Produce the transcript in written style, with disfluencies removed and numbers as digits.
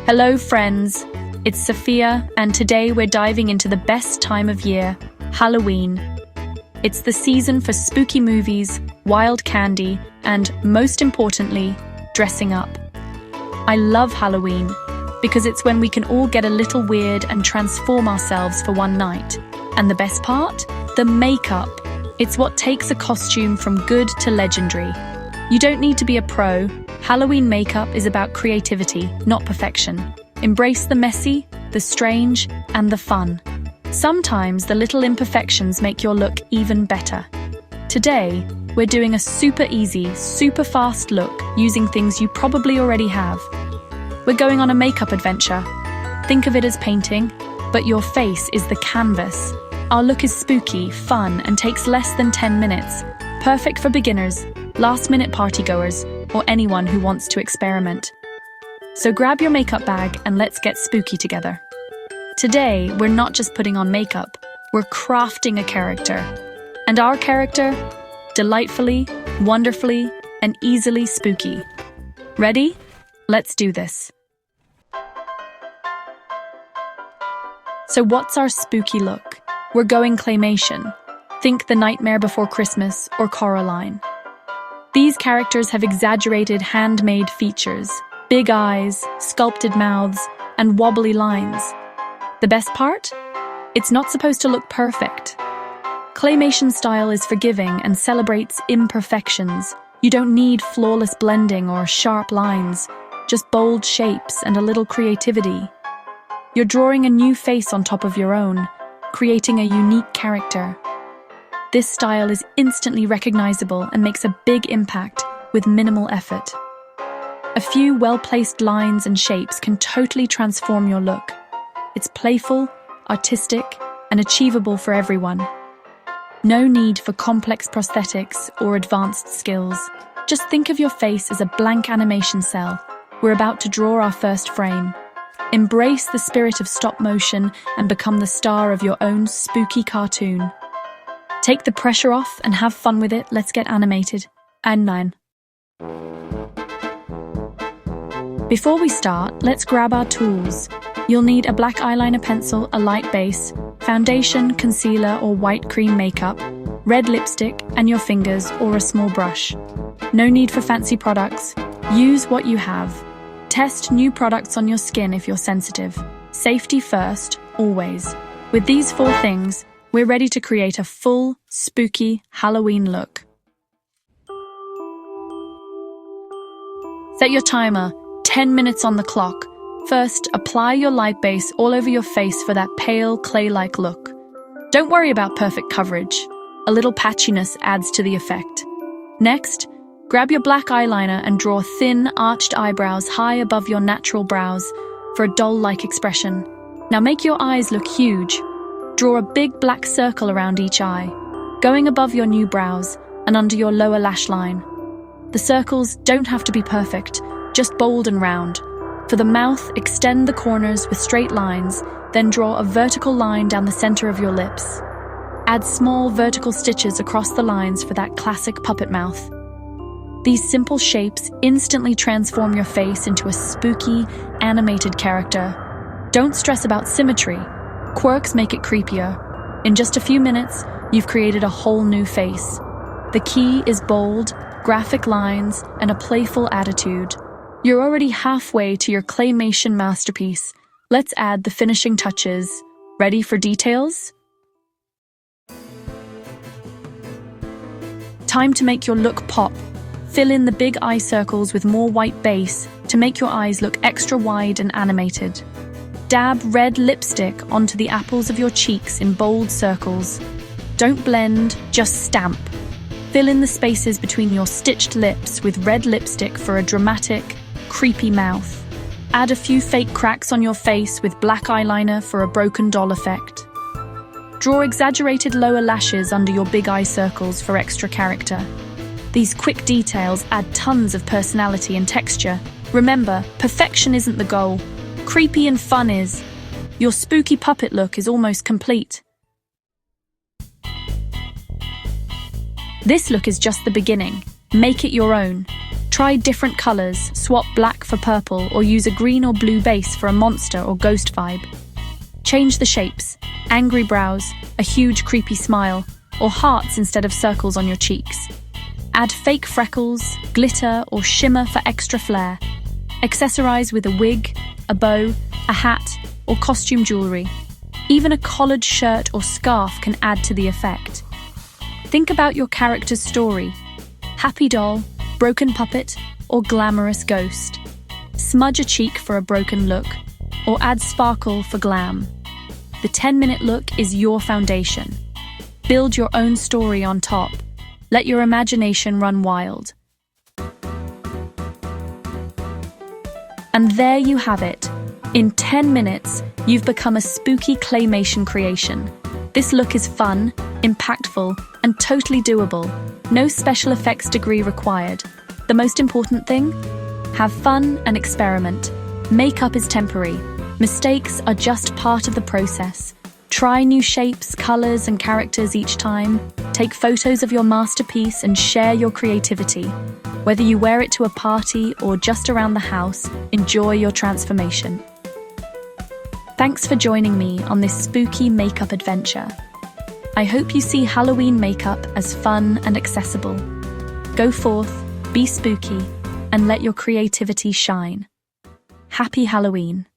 Hello friends, it's Sophia and today we're diving into the best time of year, Halloween. It's the season for spooky movies, wild candy, and most importantly, dressing up. I love Halloween because it's when we can all get a little weird and transform ourselves for one night. And the best part? The makeup. It's what takes a costume from good to legendary. You don't need to be a pro. Halloween makeup is about creativity, not perfection. Embrace the messy, the strange, and the fun. Sometimes the little imperfections make your look even better. Today, we're doing a super easy, super fast look using things you probably already have. We're going on a makeup adventure. Think of it as painting, but your face is the canvas. Our look is spooky, fun, and takes less than 10 minutes. Perfect for beginners, last-minute partygoers, or anyone who wants to experiment. So grab your makeup bag and let's get spooky together. Today, we're not just putting on makeup, we're crafting a character. And our character? Delightfully, wonderfully, and easily spooky. Ready? Let's do this. So what's our spooky look? We're going claymation. Think The Nightmare Before Christmas or Coraline. These characters have exaggerated handmade features, big eyes, sculpted mouths, and wobbly lines. The best part? It's not supposed to look perfect. Claymation style is forgiving and celebrates imperfections. You don't need flawless blending or sharp lines, just bold shapes and a little creativity. You're drawing a new face on top of your own, creating a unique character. This style is instantly recognizable and makes a big impact with minimal effort. A few well-placed lines and shapes can totally transform your look. It's playful, artistic, and achievable for everyone. No need for complex prosthetics or advanced skills. Just think of your face as a blank animation cell. We're about to draw our first frame. Embrace the spirit of stop motion and become the star of your own spooky cartoon. Take the pressure off and have fun with it. Let's get animated. And 9. Before we start, let's grab our tools. You'll need a black eyeliner pencil, a light base, foundation, concealer or white cream makeup, red lipstick, and your fingers or a small brush. No need for fancy products. Use what you have. Test new products on your skin if you're sensitive. Safety first, always. With these 4 things, we're ready to create a full, spooky Halloween look. Set your timer, 10 minutes on the clock. First, apply your light base all over your face for that pale, clay-like look. Don't worry about perfect coverage. A little patchiness adds to the effect. Next, grab your black eyeliner and draw thin, arched eyebrows high above your natural brows for a doll-like expression. Now make your eyes look huge. Draw a big black circle around each eye, going above your new brows and under your lower lash line. The circles don't have to be perfect, just bold and round. For the mouth, extend the corners with straight lines, then draw a vertical line down the center of your lips. Add small vertical stitches across the lines for that classic puppet mouth. These simple shapes instantly transform your face into a spooky, animated character. Don't stress about symmetry. Quirks make it creepier. In just a few minutes, you've created a whole new face. The key is bold, graphic lines, and a playful attitude. You're already halfway to your claymation masterpiece. Let's add the finishing touches. Ready for details? Time to make your look pop. Fill in the big eye circles with more white base to make your eyes look extra wide and animated. Dab red lipstick onto the apples of your cheeks in bold circles. Don't blend, just stamp. Fill in the spaces between your stitched lips with red lipstick for a dramatic, creepy mouth. Add a few fake cracks on your face with black eyeliner for a broken doll effect. Draw exaggerated lower lashes under your big eye circles for extra character. These quick details add tons of personality and texture. Remember, perfection isn't the goal. Creepy and fun is. Your spooky puppet look is almost complete. This look is just the beginning. Make it your own. Try different colors, swap black for purple, or use a green or blue base for a monster or ghost vibe. Change the shapes: angry brows, a huge creepy smile, or hearts instead of circles on your cheeks. Add fake freckles, glitter, or shimmer for extra flair. Accessorize with a wig, a bow, a hat, or costume jewelry. Even a collared shirt or scarf can add to the effect. Think about your character's story: happy doll, broken puppet, or glamorous ghost. Smudge a cheek for a broken look, or add sparkle for glam. The 10-minute look is your foundation. Build your own story on top. Let your imagination run wild. And there you have it. In 10 minutes, you've become a spooky claymation creation. This look is fun, impactful, and totally doable. No special effects degree required. The most important thing? Have fun and experiment. Makeup is temporary. Mistakes are just part of the process. Try new shapes, colors, and characters each time. Take photos of your masterpiece and share your creativity. Whether you wear it to a party or just around the house, enjoy your transformation. Thanks for joining me on this spooky makeup adventure. I hope you see Halloween makeup as fun and accessible. Go forth, be spooky, and let your creativity shine. Happy Halloween!